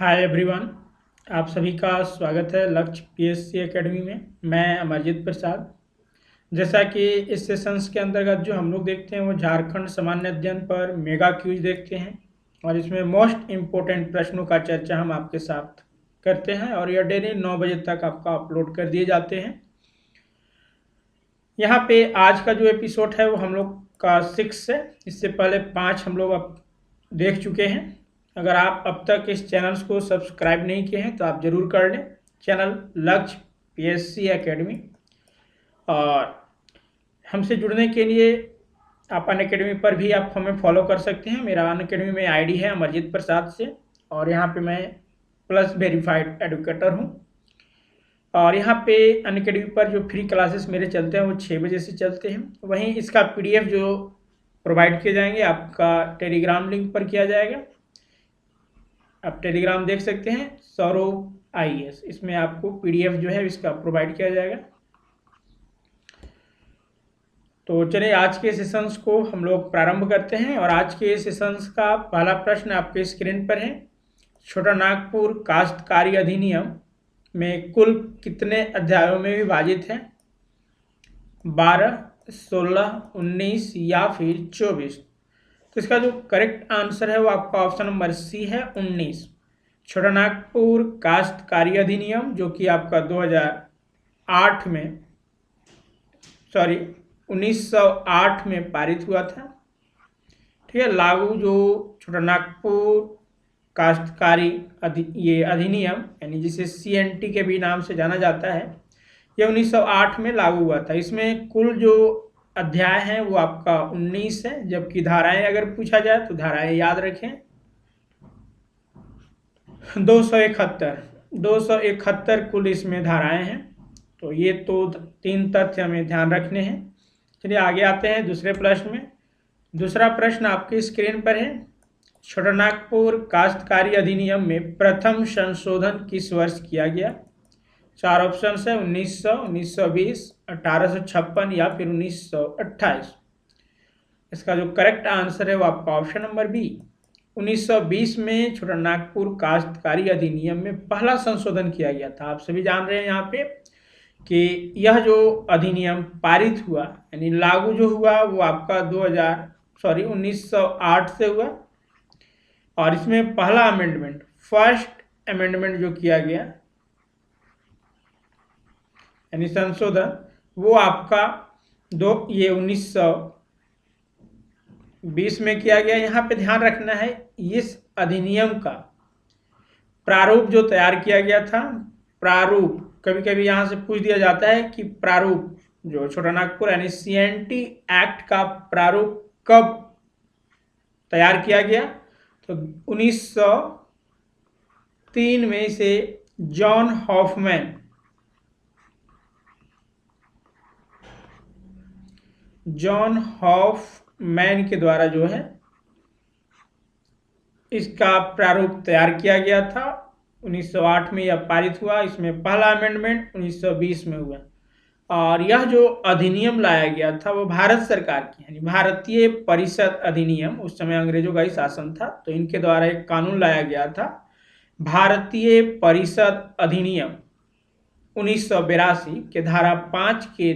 Hi everyone. आप सभी का स्वागत है लक्ष्य पीएससी एकेडमी में। मैं अमरजीत प्रसाद। जैसा कि इस सेशंस के अंतर्गत जो हम लोग देखते हैं वो झारखंड सामान्य अध्ययन पर मेगा क्यूज देखते हैं और इसमें मोस्ट इम्पोर्टेंट प्रश्नों का चर्चा हम आपके साथ करते हैं और यह डेली 9 बजे तक आपका अपलोड कर दिए जाते हैं। यहाँ पे आज का जो एपिसोड है वो हम लोग का 6 है। इससे पहले 5 हम लोग अब देख चुके हैं। अगर आप अब तक इस चैनल को सब्सक्राइब नहीं किए हैं तो आप ज़रूर कर लें, चैनल लक्ष्य पीएससी एकेडमी। और हमसे जुड़ने के लिए आप अनअकैडमी पर भी आप हमें फॉलो कर सकते हैं। मेरा अनअकैडमी में आईडी है अमरजीत प्रसाद से और यहाँ पे मैं प्लस वेरीफाइड एडुकेटर हूँ। और यहाँ पे अनअकैडमी पर जो फ्री क्लासेस मेरे चलते हैं वो 6 बजे से चलते हैं। वहीं इसका पीडीएफ जो प्रोवाइड किए जाएंगे आपका टेलीग्राम लिंक पर किया जाएगा। आप टेलीग्राम देख सकते हैं सौरभ आईएएस, इसमें आपको पीडीएफ जो है इसका प्रोवाइड किया जाएगा। तो चलिए आज के सेशंस को हम लोग प्रारंभ करते हैं और आज के सेशंस का पहला प्रश्न आपके स्क्रीन पर है। छोटा नागपुर काश्तकारी अधिनियम में कुल कितने अध्यायों में विभाजित है? 12, 16, 19 या फिर 24? तो इसका जो करेक्ट आंसर है वो आपका ऑप्शन नंबर सी है, 19। छोटा नागपुर काश्तकारी अधिनियम जो कि आपका 2008 में 1908 में पारित हुआ था। ठीक है, लागू जो छोटा नागपुर काश्तकारी ये अधिनियम यानी जिसे सीएनटी के भी नाम से जाना जाता है, यह 1908 में लागू हुआ था। इसमें कुल जो अध्याय हैं वो आपका 19 है, जबकि धाराएं अगर पूछा जाए तो धाराएं याद रखें 271 कुल इसमें धाराएं हैं। तो ये तो 3 तथ्य हमें ध्यान रखने हैं। चलिए आगे आते हैं दूसरे प्रश्न में। दूसरा प्रश्न आपकी स्क्रीन पर है। छोटा नागपुर काश्तकारी अधिनियम में प्रथम संशोधन किस वर्ष किया गया? 4 ऑप्शन है, 1900, 1920, 1856 या फिर 1928। इसका जो करेक्ट आंसर है वो आपका ऑप्शन नंबर बी, 1920 में छोटा नागपुर काश्तकारी अधिनियम में पहला संशोधन किया गया था। आप सभी जान रहे हैं यहाँ पे कि यह जो अधिनियम पारित हुआ यानी लागू जो हुआ वो आपका 1908 से हुआ और इसमें पहला अमेंडमेंट, फर्स्ट अमेंडमेंट जो किया गया यानी संशोधन वो आपका 1920 में किया गया। यहाँ पे ध्यान रखना है इस अधिनियम का प्रारूप जो तैयार किया गया था, प्रारूप कभी कभी यहाँ से पूछ दिया जाता है कि प्रारूप जो छोटा नागपुर यानी सीएनटी एक्ट का प्रारूप कब तैयार किया गया? तो 1903 में इसे जॉन हॉफमैन के द्वारा जो है इसका प्रारूप तैयार किया गया था। 1908 में यह पारित हुआ। इसमें पहला अमेंडमेंट 1920 में हुआ और यह जो अधिनियम लाया गया था वो भारत सरकार की यानी भारतीय परिषद अधिनियम, उस समय अंग्रेजों का ही शासन था तो इनके द्वारा एक कानून लाया गया था, भारतीय परिषद अधिनियम 1982 के धारा 5 के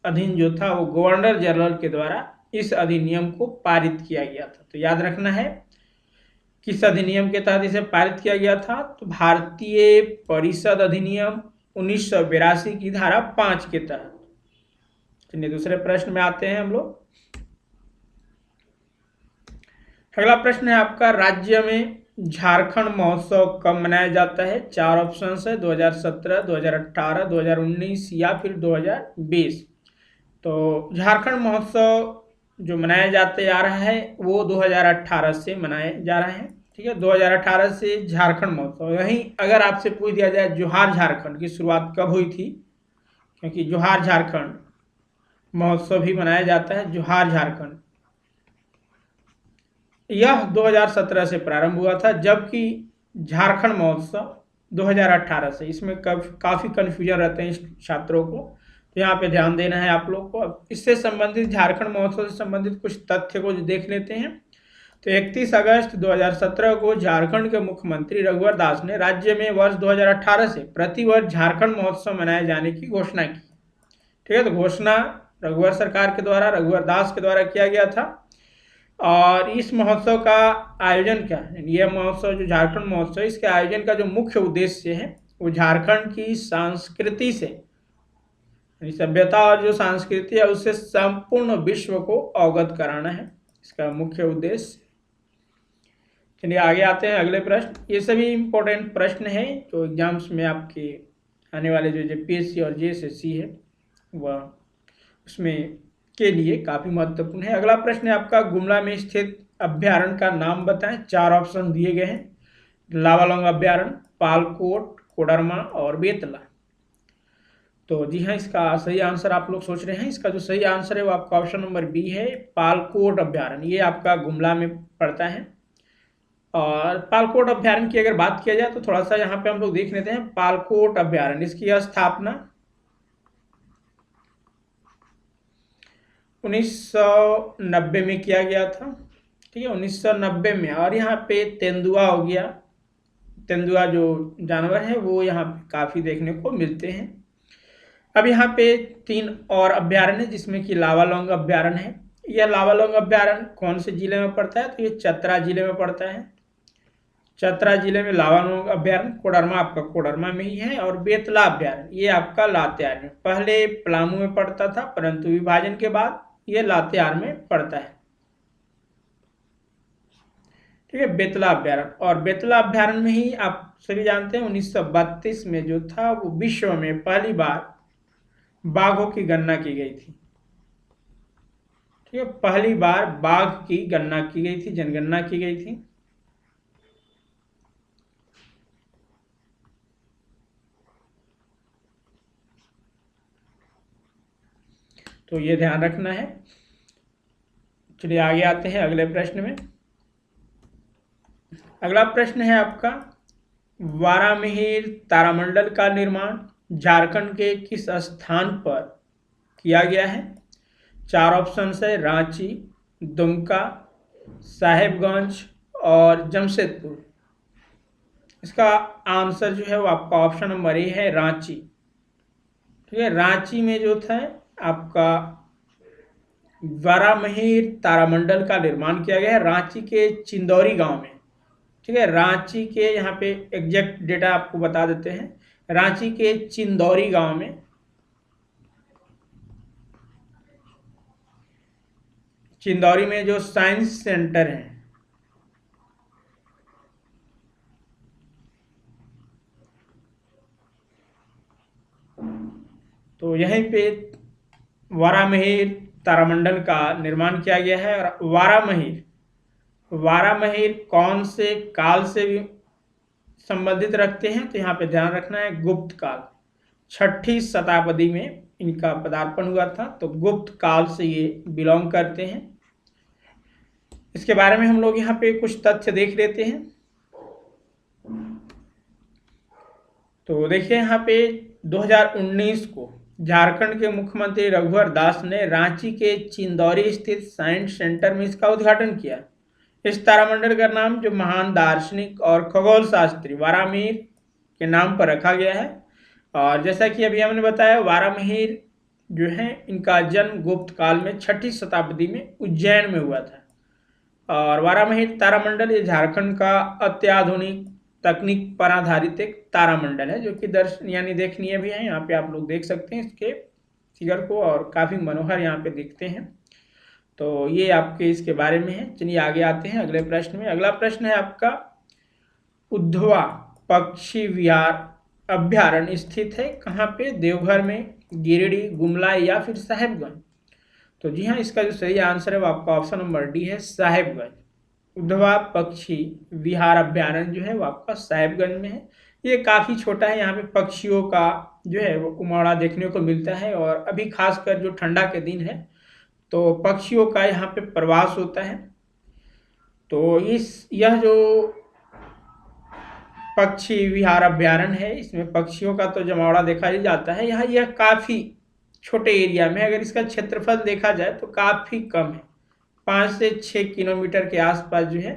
अधीन जो था वो गवर्नर जनरल के द्वारा इस अधिनियम को पारित किया गया था। तो याद रखना है किस अधिनियम के तहत इसे पारित किया गया था, तो भारतीय परिषद अधिनियम 1982 की धारा 5 के तहत। चलिए दूसरे प्रश्न में आते हैं हम लोग। अगला प्रश्न है आपका, राज्य में झारखंड महोत्सव कब मनाया जाता है? 4 ऑप्शन है, 2017, 2018, 2019 या फिर 2020। तो झारखंड महोत्सव जो मनाया जाते आ रहा है वो 2018 से मनाए जा रहे हैं। ठीक है, 2018 से झारखंड महोत्सव। वहीं अगर आपसे पूछ दिया जाए जोहार झारखंड की शुरुआत कब हुई थी, क्योंकि जोहार झारखंड महोत्सव भी मनाया जाता है, जोहार झारखंड यह 2017 से प्रारंभ हुआ था, जबकि झारखंड महोत्सव 2018 से। इसमें काफ़ी कन्फ्यूजन रहते हैं छात्रों को, तो यहाँ पे ध्यान देना है आप लोग को। इससे संबंधित झारखंड महोत्सव से संबंधित कुछ तथ्य को देख लेते हैं। तो 31 अगस्त 2017 को झारखंड के मुख्यमंत्री रघुवर दास ने राज्य में वर्ष 2018 से प्रतिवर्ष झारखंड महोत्सव मनाए जाने की घोषणा की। ठीक है, तो घोषणा रघुवर सरकार के द्वारा, रघुवर दास के द्वारा किया गया था। और इस महोत्सव का आयोजन क्या है, यह महोत्सव जो झारखंड महोत्सव, इसके आयोजन का जो मुख्य उद्देश्य है वो झारखंड की संस्कृति से, सभ्यता और जो संस्कृति है उससे संपूर्ण विश्व को अवगत कराना है, इसका मुख्य उद्देश्य। चलिए आगे आते हैं अगले प्रश्न। ये सभी इंपॉर्टेंट प्रश्न हैं जो एग्जाम्स में आपके आने वाले जो जेपीएससी और जेएसएससी है वह उसमें के लिए काफ़ी महत्वपूर्ण है। अगला प्रश्न है आपका, गुमला में स्थित अभ्यारण्य का नाम बताएं। 4 ऑप्शन दिए गए हैं, लावालौंग अभ्यारण्य, पालकोट, कोडरमा और बेतला। तो जी हाँ, इसका सही आंसर आप लोग सोच रहे हैं, इसका जो सही आंसर है वो आपका ऑप्शन नंबर बी है, पालकोट अभ्यारण्य। ये आपका गुमला में पड़ता है। और पालकोट अभ्यारण्य की अगर बात किया जाए तो थोड़ा सा यहाँ पे हम लोग देख लेते हैं। पालकोट अभ्यारण्य, इसकी स्थापना 1990 में किया गया था। ठीक है, 1990 में। और यहाँ पे तेंदुआ हो गया, तेंदुआ जो जानवर है वो यहाँ पे काफ़ी देखने को मिलते हैं। अब यहाँ पे 3 और अभ्यारण्य जिसमें कि लावालौंग अभ्यारण्य है। यह लावालौंग अभ्यारण्य कौन से जिले में पड़ता है, तो ये चतरा जिले में पड़ता है। चतरा जिले में लावालौंग अभ्यारण्य, कोडरमा आपका कोडरमा में ही है। और बेतला अभ्यारण्य ये आपका लातेहार में, पहले पलामू में पड़ता था परंतु विभाजन के बाद ये लातेहार में पड़ता है। ठीक है, बेतला अभ्यारण्य। और बेतला अभ्यारण्य में ही आप सभी जानते हैं 1932 में जो था वो विश्व में पहली बार बाघों की गणना की गई थी। ठीक है, पहली बार बाघ की गणना की गई थी, जनगणना की गई थी। तो ये ध्यान रखना है। चलिए आगे आते हैं अगले प्रश्न में। अगला प्रश्न है आपका, वारामिहिर तारामंडल का निर्माण झारखंड के किस स्थान पर किया गया है। 4 ऑप्शन है, रांची, दुमका, साहेबगंज और जमशेदपुर। इसका आंसर जो है वो आपका ऑप्शन नंबर ए है, रांची। ठीक है, रांची में जो था आपका वारामिहिर तारामंडल का निर्माण किया गया है, रांची के चिंदौरी गांव में। ठीक है, रांची के यहाँ पे एग्जैक्ट डेटा आपको बता देते हैं, रांची के चिंदौरी गांव में। चिंदौरी में जो साइंस सेंटर है, तो यहीं पे वारामिहिर तारामंडल का निर्माण किया गया है। और वारामिहिर कौन से काल से भी संबंधित रखते हैं, तो यहाँ पे ध्यान रखना है, गुप्त काल। 6ठी शताब्दी में इनका पदार्पण हुआ था, तो गुप्त काल से ये बिलोंग करते हैं। इसके बारे में हम लोग यहाँ पे कुछ तथ्य देख लेते हैं। तो देखिए यहाँ पे 2019 को झारखंड के मुख्यमंत्री रघुवर दास ने रांची के चिंदौरी स्थित साइंस सेंटर में इसका उद्घाटन किया। इस तारामंडल का नाम जो महान दार्शनिक और खगोल शास्त्री वारामिहिर के नाम पर रखा गया है। और जैसा कि अभी हमने बताया, वारामिहिर जो है इनका जन्म गुप्त काल में 6ठी शताब्दी में उज्जैन में हुआ था। और वारामिहिर तारामंडल ये झारखंड का अत्याधुनिक तकनीक पर आधारित एक तारामंडल है जो कि दर्शन यानी देखनीय भी है। यहाँ पे आप लोग देख सकते हैं इसके फिगर को, और काफ़ी मनोहर यहाँ पे दिखते हैं। तो ये आपके इसके बारे में है। चलिए आगे आते हैं अगले प्रश्न में। अगला प्रश्न है आपका, उद्धवा पक्षी विहार अभ्यारण्य स्थित है कहाँ पे, देवघर में, गिरिडीह, गुमला या फिर साहेबगंज। तो जी हाँ, इसका जो सही आंसर है वो आपका ऑप्शन नंबर डी है, साहेबगंज। उद्धवा पक्षी विहार अभ्यारण्य जो है वो आपका साहेबगंज में है। ये काफ़ी छोटा है, यहाँ पे पक्षियों का जो है वो उमड़ा देखने को मिलता है। और अभी खासकर जो ठंडा के दिन है तो पक्षियों का यहाँ पे प्रवास होता है। तो यह जो पक्षी विहार अभ्यारण्य है इसमें पक्षियों का तो जमावड़ा देखा ही जाता है। यह काफ़ी छोटे एरिया में, अगर इसका क्षेत्रफल देखा जाए तो काफ़ी कम है, 5 से 6 किलोमीटर के आसपास जो है,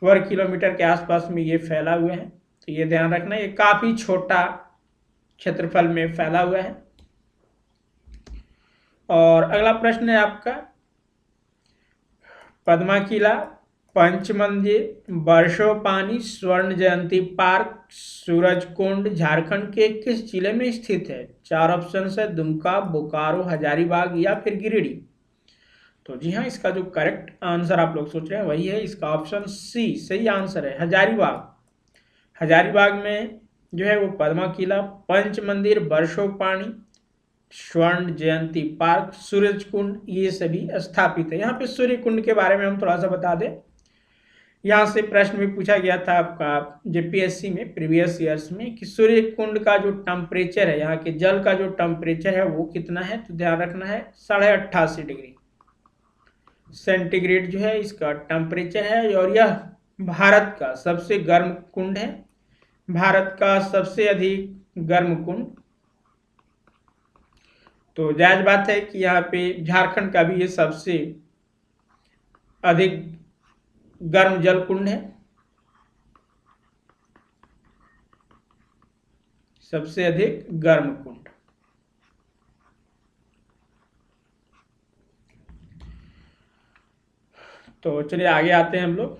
वर्ग किलोमीटर के आसपास में ये फैला हुआ है। तो ये ध्यान रखना, ये काफ़ी छोटा क्षेत्रफल में फैला हुआ है। और अगला प्रश्न है आपका, पद्मा किला, पंच मंदिर, बरसोपानी, स्वर्ण जयंती पार्क, सूरज कुंड झारखंड के किस जिले में स्थित है? 4 ऑप्शन है, दुमका, बोकारो, हजारीबाग या फिर गिरिडीह। तो जी हाँ, इसका जो करेक्ट आंसर आप लोग सोच रहे हैं वही है, इसका ऑप्शन सी सही आंसर है, हजारीबाग। हजारीबाग में जो है वो पद्मा किला, पंच मंदिर, बरसोपानी, स्वर्ण जयंती पार्क, सूरज कुंड, ये सभी स्थापित है। यहाँ पे सूर्य कुंड के बारे में हम थोड़ा सा बता दें, यहाँ से प्रश्न भी पूछा गया था आपका जेपीएससी में प्रीवियस ईयर्स में कि सूर्य कुंड का जो टेम्परेचर है, यहाँ के जल का जो टेम्परेचर है वो कितना है? तो ध्यान रखना है 88.5 डिग्री सेंटीग्रेड जो है इसका टेम्परेचर है। और यह भारत का सबसे गर्म कुंड है, भारत का सबसे अधिक गर्म कुंड। तो जायज बात है कि यहाँ पे झारखंड का भी ये सबसे अधिक गर्म जल कुंड है, सबसे अधिक गर्म कुंड। तो चलिए आगे आते हैं हम लोग।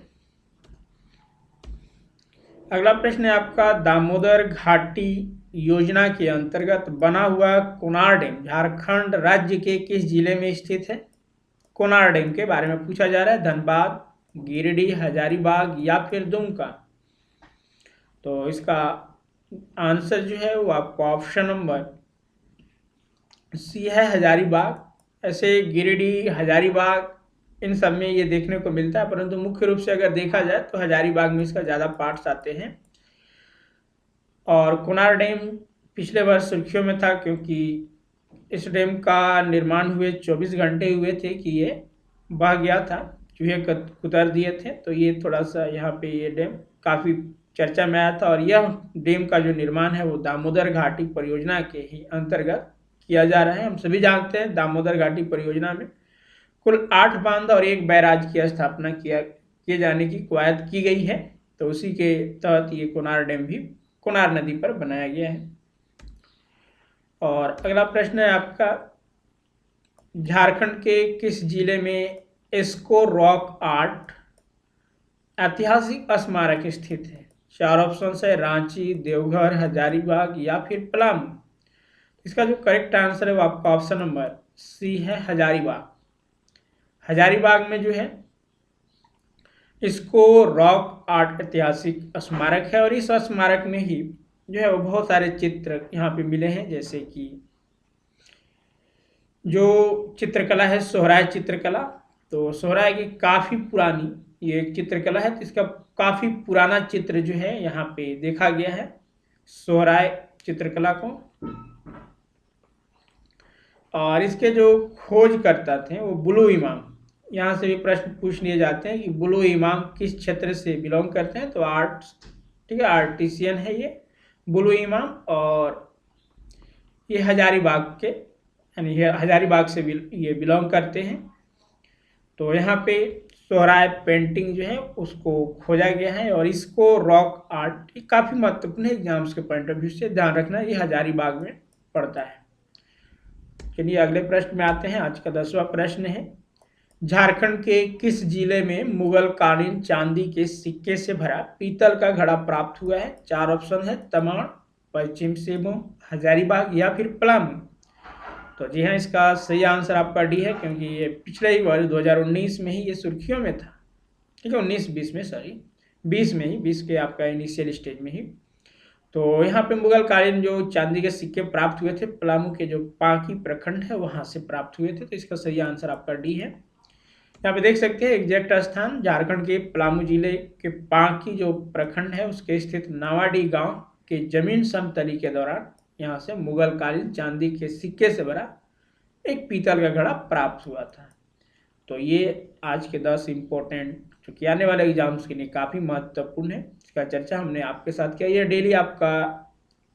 अगला प्रश्न है आपका, दामोदर घाटी योजना के अंतर्गत बना हुआ कोनार डैम झारखंड राज्य के किस जिले में स्थित है? कोनार डैम के बारे में पूछा जा रहा है, धनबाद, गिरिडीह, हजारीबाग या फिर दुमका। तो इसका आंसर जो है वो आपका ऑप्शन नंबर सी है, हजारीबाग। ऐसे गिरिडीह, हजारीबाग इन सब में ये देखने को मिलता है, परंतु मुख्य रूप से अगर देखा जाए तो हजारीबाग में इसका ज़्यादा पार्ट्स आते हैं। और कोनार डैम पिछले वर्ष सुर्खियों में था क्योंकि इस डैम का निर्माण हुए 24 घंटे हुए थे कि ये बह गया था, चूहे कुतर दिए थे। तो ये थोड़ा सा यहाँ पे ये डैम काफ़ी चर्चा में आया था। और यह डैम का जो निर्माण है वो दामोदर घाटी परियोजना के ही अंतर्गत किया जा रहा है। हम सभी जानते हैं दामोदर घाटी परियोजना में कुल 8 बांध और 1 बैराज की स्थापना किए जाने की कवायद की गई है। तो उसी के तहत ये कोनार डैम भी कोनार नदी पर बनाया गया है। और अगला प्रश्न है आपका, झारखंड के किस जिले में एस्को रॉक आर्ट ऐतिहासिक स्मारक स्थित है? 4 ऑप्शन है, रांची, देवघर, हजारीबाग या फिर पलामू। इसका जो करेक्ट आंसर है वो आपका ऑप्शन नंबर सी है, हजारीबाग। हजारीबाग में जो है इसको रॉक आर्ट ऐतिहासिक स्मारक है। और इस स्मारक में ही जो है वो बहुत सारे चित्र यहाँ पे मिले हैं, जैसे कि जो चित्रकला है सोहराय चित्रकला। तो सोहराय की काफ़ी पुरानी ये एक चित्रकला है, तो इसका काफ़ी पुराना चित्र जो है यहाँ पे देखा गया है सोहराय चित्रकला को। और इसके जो खोजकर्ता थे वो बुलू इमाम, यहाँ से भी प्रश्न पूछ लिए जाते हैं कि बुलू इमाम किस क्षेत्र से बिलोंग करते हैं? तो आर्ट्स, ठीक है, आर्टिशियन है ये बुलू इमाम। और ये हजारीबाग के यानी हजारीबाग से ये बिलोंग करते हैं। तो यहाँ पे सोहराय पेंटिंग जो है उसको खोजा गया है। और इसको रॉक आर्ट काफ़ी महत्वपूर्ण है एग्जाम्स के पॉइंट ऑफ व्यू से, ध्यान रखना ये हजारीबाग में पड़ता है। चलिए अगले प्रश्न में आते हैं। आज का 10वां प्रश्न है, झारखंड के किस जिले में मुगल कालीन चांदी के सिक्के से भरा पीतल का घड़ा प्राप्त हुआ है? 4 ऑप्शन है, तमाड़, पश्चिम सिंहभूम, हजारीबाग या फिर पलामू। तो जी हाँ, इसका सही आंसर आपका डी है, क्योंकि ये पिछले ही वर्ष 2019 में ही ये सुर्खियों में था। ठीक है, 19-20 में, सॉरी 20 में ही, 20 के आपका इनिशियल स्टेज में ही। तो यहाँ पे मुगल कालीन जो चांदी के सिक्के प्राप्त हुए थे पलामू के जो पांकी प्रखंड है वहाँ से प्राप्त हुए थे। तो इसका सही आंसर आपका डी है। यहाँ पे देख सकते हैं एग्जैक्ट स्थान झारखंड के पलामू जिले के पांकी जो प्रखंड है उसके स्थित नावाडी गांव के जमीन समतली के दौरान यहाँ से मुगल कालीन चांदी के सिक्के से भरा एक पीतल का घड़ा प्राप्त हुआ था। तो ये आज के 10 इम्पोर्टेंट जो कि आने वाले एग्जाम्स के लिए काफ़ी महत्वपूर्ण है, इसका चर्चा हमने आपके साथ किया। ये डेली आपका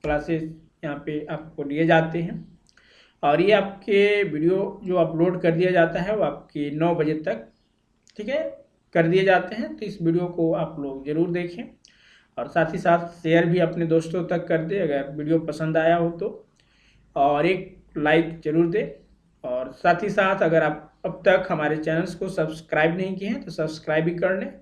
क्लासेस यहाँ पे आपको लिए जाते हैं और ये आपके वीडियो जो अपलोड कर दिया जाता है वो आपके 9 बजे तक ठीक है, कर दिए जाते हैं। तो इस वीडियो को आप लोग ज़रूर देखें और साथ ही साथ शेयर भी अपने दोस्तों तक कर दें अगर वीडियो पसंद आया हो तो, और एक लाइक ज़रूर दें। और साथ ही साथ अगर आप अब तक हमारे चैनल्स को सब्सक्राइब नहीं किए हैं तो सब्सक्राइब भी कर लें।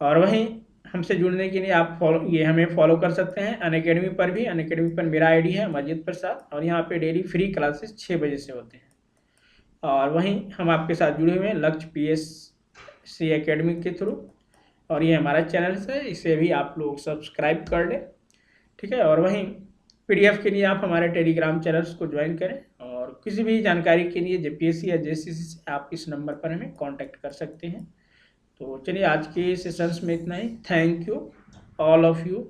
और वहीं हमसे जुड़ने के लिए आप हमें फॉलो कर सकते हैं अनअकैडमी पर भी। अनअकैडमी पर मेरा आईडी है अमरजीत प्रसाद, और यहाँ पे डेली फ्री क्लासेस 6 बजे से होते हैं। और वहीं हम आपके साथ जुड़े हुए हैं लक्ष्य PSC एकेडमी के थ्रू, और ये हमारा चैनल है, इसे भी आप लोग सब्सक्राइब कर लें। ठीक है, और वहीं PDF के लिए आप हमारे टेलीग्राम चैनल्स को ज्वाइन करें, और किसी भी जानकारी के लिए JPSC या JCC से आप इस नंबर पर हमें कांटेक्ट कर सकते हैं। तो चलिए आज के सेशंस में इतना ही। Thank you all of you.